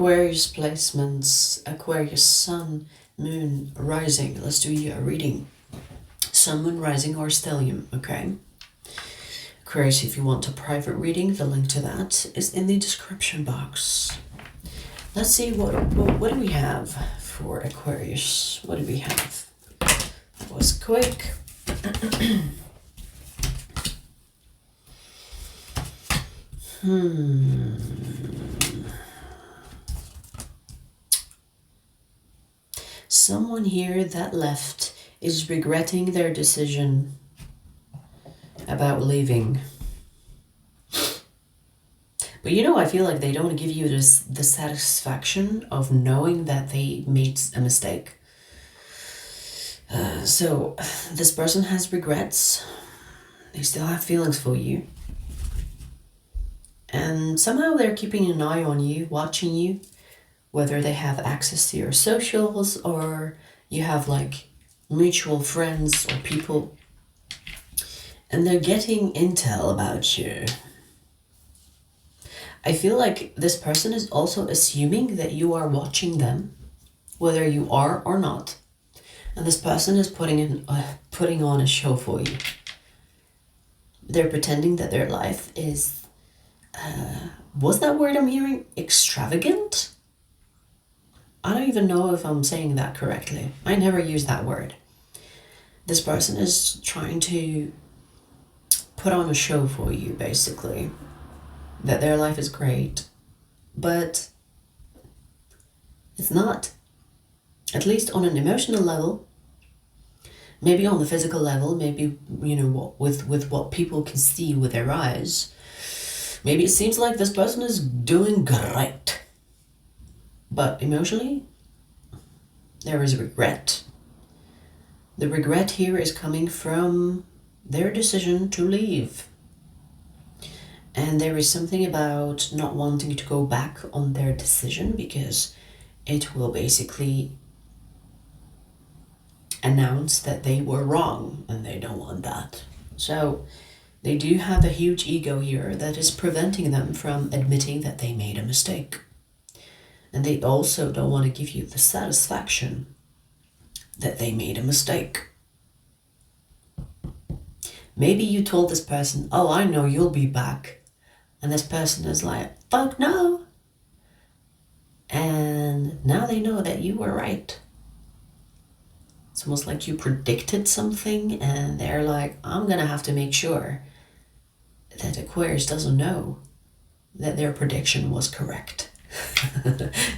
Aquarius placements, Aquarius sun, moon, rising. Let's do you a reading. Sun, moon, rising, or stellium, okay? Aquarius, if you want a private reading, the link to that is in the description box. Let's see, what do we have for Aquarius? What do we have? That was quick. Someone here that left is regretting their decision about leaving. But you know, I feel like they don't give you the satisfaction of knowing that they made a mistake. So this person has regrets. They still have feelings for you. And somehow they're keeping an eye on you, watching you, whether they have access to your socials or you have like mutual friends or people. And they're getting intel about you. I feel like this person is also assuming that you are watching them, whether you are or not. And this person is putting on a show for you. They're pretending that their life is, what's that word I'm hearing? Extravagant? I don't even know if I'm saying that correctly. I never use that word. This person is trying to put on a show for you, basically. That their life is great. But it's not. At least on an emotional level. Maybe on the physical level. Maybe, you know, with what people can see with their eyes. Maybe it seems like this person is doing great. But emotionally, there is regret. The regret here is coming from their decision to leave. And there is something about not wanting to go back on their decision because it will basically announce that they were wrong and they don't want that. So they do have a huge ego here that is preventing them from admitting that they made a mistake. And they also don't want to give you the satisfaction that they made a mistake. Maybe you told this person, oh, I know you'll be back. And this person is like, fuck no. And now they know that you were right. It's almost like you predicted something and they're like, I'm going to have to make sure that Aquarius doesn't know that their prediction was correct.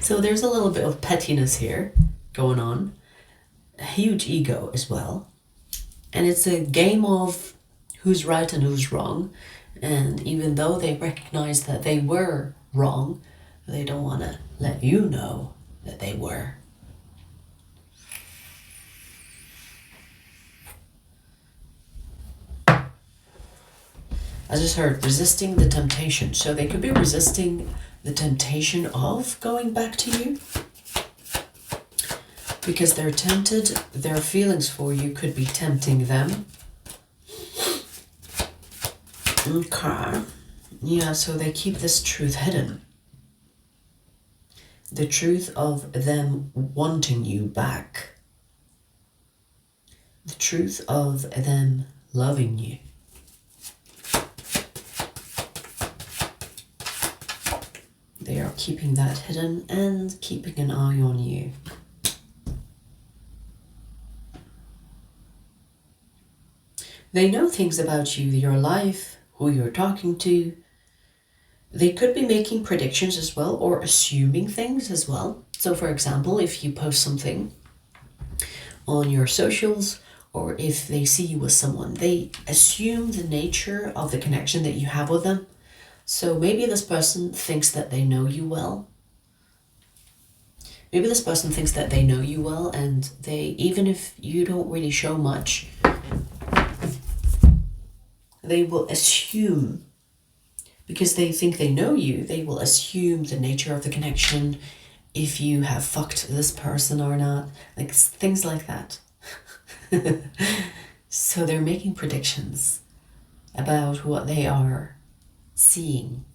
So there's a little bit of pettiness here going on. A huge ego as well. And it's a game of who's right and who's wrong. And even though they recognize that they were wrong, they don't want to let you know that they were. I just heard resisting the temptation. So they could be resisting the temptation of going back to you. Because they're tempted, their feelings for you could be tempting them. Okay. Yeah, so they keep this truth hidden. The truth of them wanting you back. The truth of them loving you. They are keeping that hidden and keeping an eye on you. They know things about you, your life, who you're talking to. They could be making predictions as well or assuming things as well. So for example, if you post something on your socials or if they see you with someone, they assume the nature of the connection that you have with them. So maybe this person thinks that they know you well. Maybe this person thinks that they know you well and they, even if you don't really show much, they will assume, because they think they know you, they will assume the nature of the connection, if you have fucked this person or not, like things like that. So they're making predictions about what they are seeing.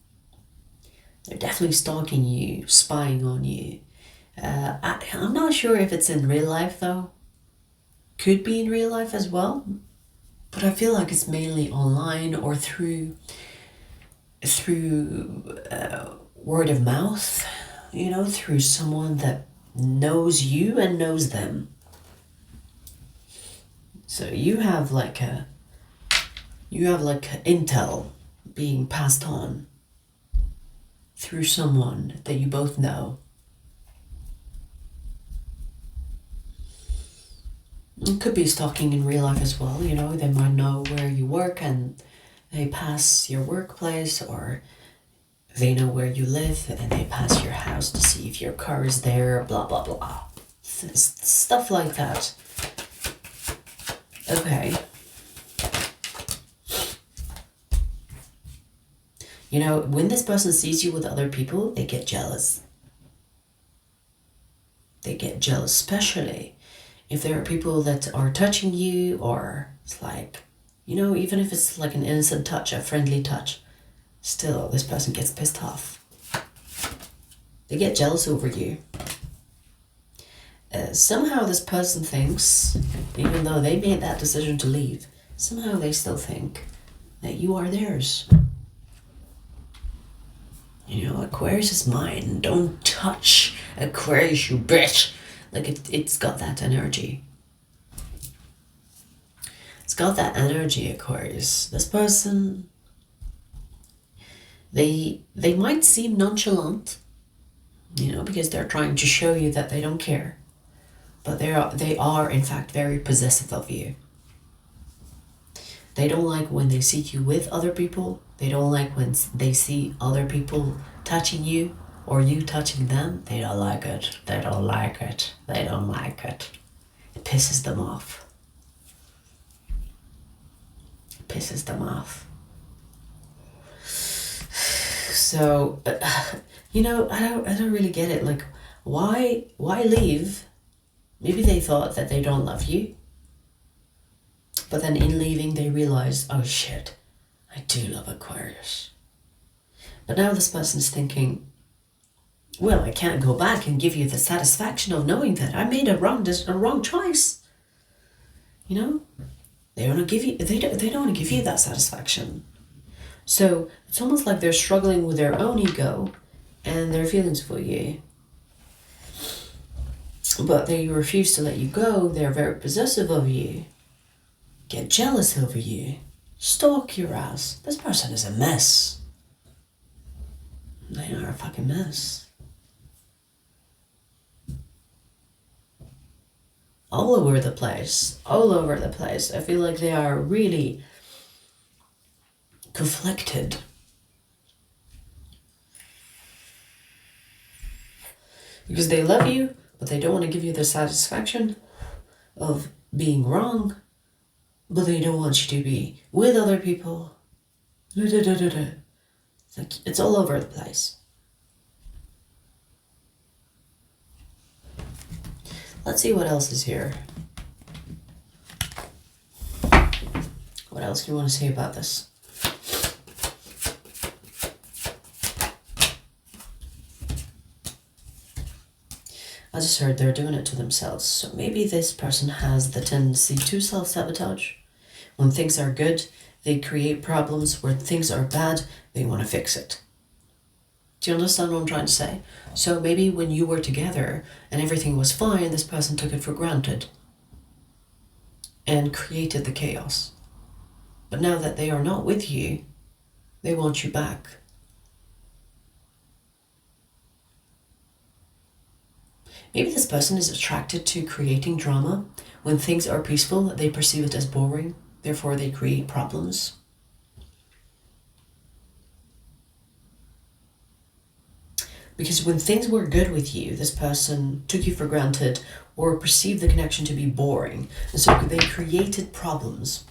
They're definitely stalking you, spying on you. I'm not sure if it's in real life though. Could be in real life as well. But I feel like it's mainly online or through word of mouth, you know, through someone that knows you and knows them. So you have like intel being passed on through someone that you both know. It could be stalking in real life as well, you know, they might know where you work and they pass your workplace, or they know where you live and they pass your house to see if your car is there, blah, blah, blah. Stuff like that. Okay. You know, when this person sees you with other people, they get jealous. They get jealous, especially if there are people that are touching you, or it's like, you know, even if it's like an innocent touch, a friendly touch, still this person gets pissed off. They get jealous over you. Somehow this person thinks, even though they made that decision to leave, somehow they still think that you are theirs. You know, Aquarius is mine. Don't touch Aquarius, you bitch. Like it's got that energy. It's got that energy, Aquarius. This person, they might seem nonchalant, you know, because they're trying to show you that they don't care. But they are in fact very possessive of you. They don't like when they see you with other people. They don't like when they see other people touching you or you touching them. They don't like it. They don't like it. They don't like it. It pisses them off. It pisses them off. So, you know, I don't really get it. Like, why leave? Maybe they thought that they don't love you. But then in leaving, they realize, oh shit, I do love Aquarius. But now this person's thinking, well, I can't go back and give you the satisfaction of knowing that I made a wrong choice. You know, they don't want to give you. They don't want to give you that satisfaction. So it's almost like they're struggling with their own ego and their feelings for you. But they refuse to let you go. They're very possessive of you. Get jealous over you. Stalk your ass. This person is a mess. They are a fucking mess. All over the place. All over the place. I feel like they are really conflicted. Because they love you, but they don't want to give you the satisfaction of being wrong. But they don't want you to be with other people. It's like, it's all over the place. Let's see what else is here. What else do you want to say about this? I just heard they're doing it to themselves. So maybe this person has the tendency to self-sabotage. When things are good, they create problems. When things are bad, they want to fix it. Do you understand what I'm trying to say? So maybe when you were together and everything was fine, this person took it for granted and created the chaos. But now that they are not with you, they want you back. Maybe this person is attracted to creating drama. When things are peaceful, they perceive it as boring. Therefore, they create problems. Because when things were good with you, this person took you for granted or perceived the connection to be boring. And so they created problems.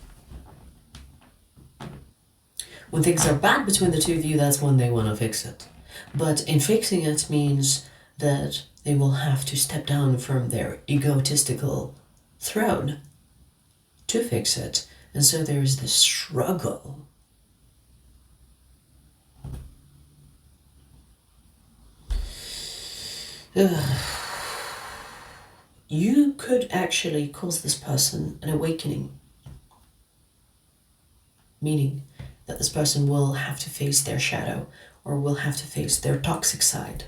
When things are bad between the two of you, that's when they want to fix it. But in fixing it means that they will have to step down from their egotistical throne to fix it. And so there is this struggle. You could actually cause this person an awakening. Meaning that this person will have to face their shadow or will have to face their toxic side.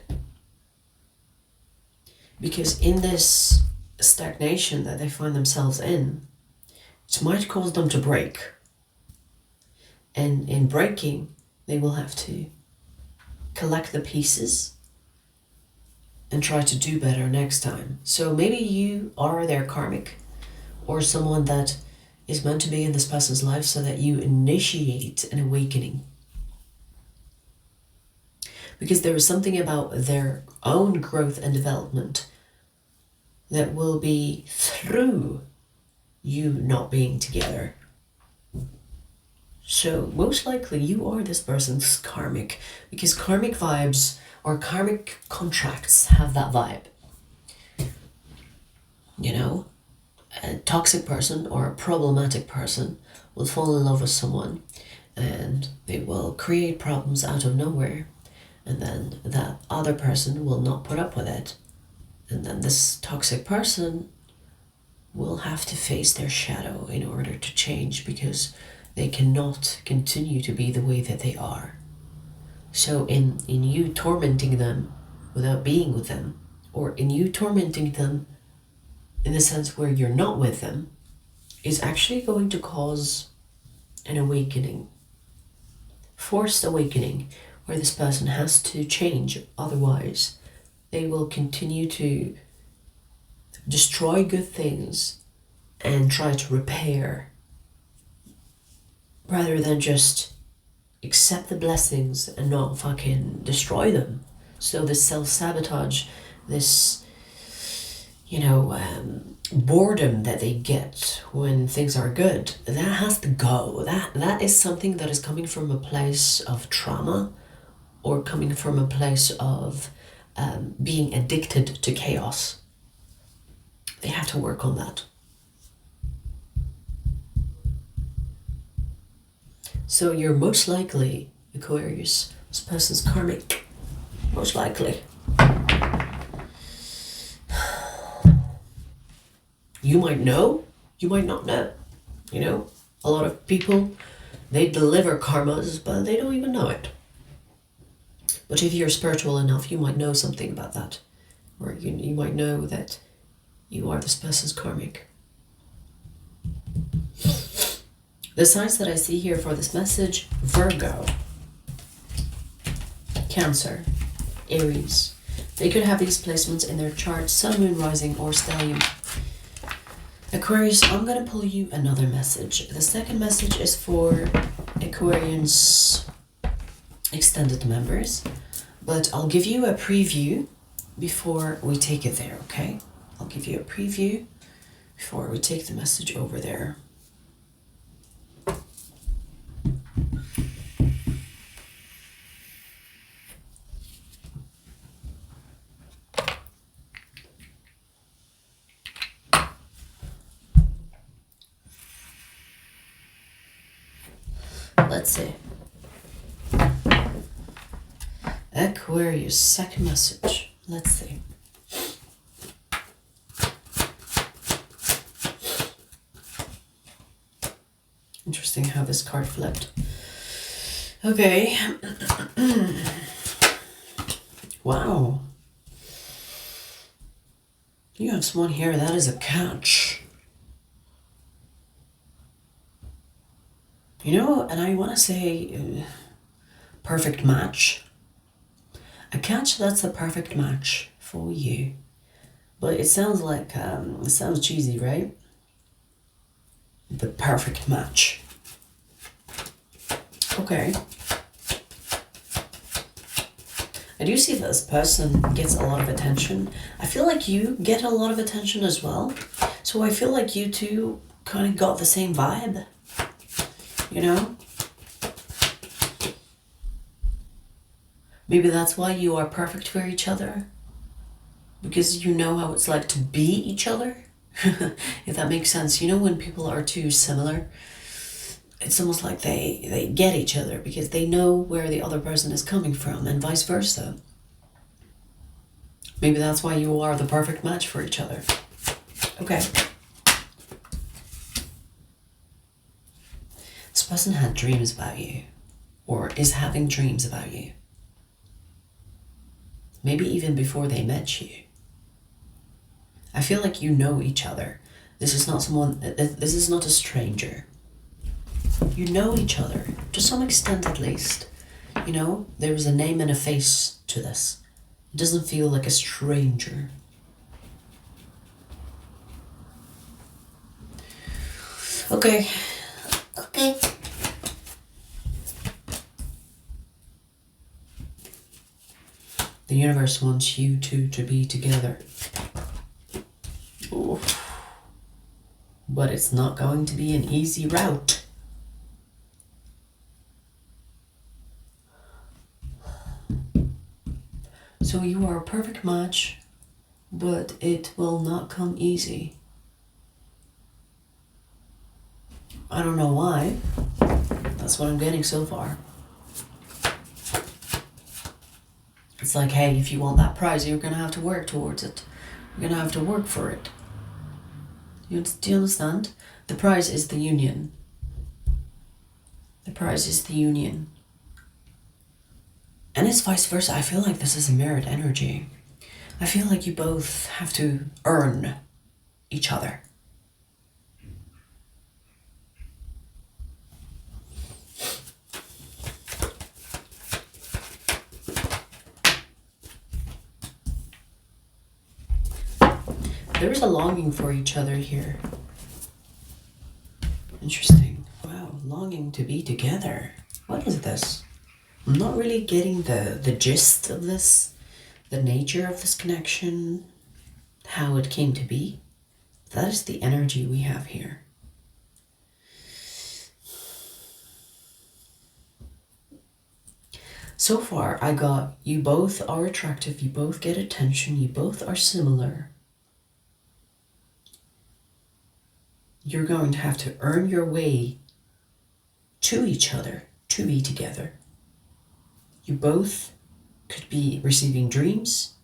Because in this stagnation that they find themselves in, it might cause them to break. And in breaking, they will have to collect the pieces and try to do better next time. So maybe you are their karmic or someone that is meant to be in this person's life so that you initiate an awakening. Because there is something about their own growth and development that will be through you not being together. So most likely you are this person's karmic, because karmic vibes or karmic contracts have that vibe. You know, a toxic person or a problematic person will fall in love with someone and they will create problems out of nowhere, and then that other person will not put up with it, and then this toxic person will have to face their shadow in order to change, because they cannot continue to be the way that they are. So in you tormenting them without being with them, or in you tormenting them in the sense where you're not with them, is actually going to cause an awakening. Forced awakening, where this person has to change, otherwise they will continue to destroy good things and try to repair, rather than just accept the blessings and not fucking destroy them. So this self-sabotage, this, boredom that they get when things are good, that has to go. That is something that is coming from a place of trauma, or coming from a place of being addicted to chaos. They have to work on that. So you're most likely, Aquarius, this person's karmic. Most likely. You might know, you might not know. A lot of people, they deliver karmas, but they don't even know it. But if you're spiritual enough, you might know something about that. Or you might know that you are this person's karmic. The signs that I see here for this message: Virgo, Cancer, Aries. They could have these placements in their chart: Sun, Moon, Rising, or Stellium. Aquarius, I'm going to pull you another message. The second message is for Aquarians extended members, but I'll give you a preview before we take it there, okay? I'll give you a preview before we take the message over there. Let's see. Aquarius, second message. Let's see. Interesting how this card flipped. Okay. Wow. You have someone here that is a catch. And I want to say perfect match. A catch that's a perfect match for you. But it sounds like, it sounds cheesy, right? The perfect match. Okay. I do see that this person gets a lot of attention. I feel like you get a lot of attention as well. So I feel like you two kind of got the same vibe. Maybe that's why you are perfect for each other. Because you know how it's like to be each other. If that makes sense. When people are too similar, it's almost like they get each other because they know where the other person is coming from, and vice versa. Maybe that's why you are the perfect match for each other. Okay. This person had dreams about you, or is having dreams about you. Maybe even before they met you. I feel like you know each other. This is not someone, this is not a stranger. You know each other, to some extent at least. You know, there is a name and a face to this. It doesn't feel like a stranger. Okay. Okay. The universe wants you two to be together. Ooh. But it's not going to be an easy route. So you are a perfect match, but it will not come easy. I don't know why. That's what I'm getting so far. It's like, hey, if you want that prize, you're gonna have to work towards it. You're gonna have to work for it. Do you understand? The prize is the union. The prize is the union. And it's vice versa. I feel like this is a mirrored energy. I feel like you both have to earn each other. There is a longing for each other here. Interesting. Wow, longing to be together. What is this? I'm not really getting the gist of this, the nature of this connection, how it came to be. That is the energy we have here. So far, I got you both are attractive, you both get attention, you both are similar. You're going to have to earn your way to each other to be together. You both could be receiving dreams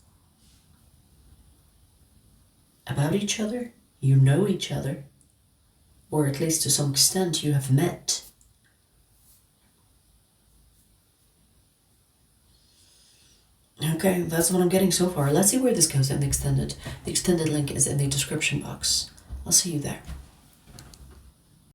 about each other. You know each other, or at least to some extent you have met. Okay, that's what I'm getting so far. Let's see where this goes in the extended. The extended link is in the description box. I'll see you there.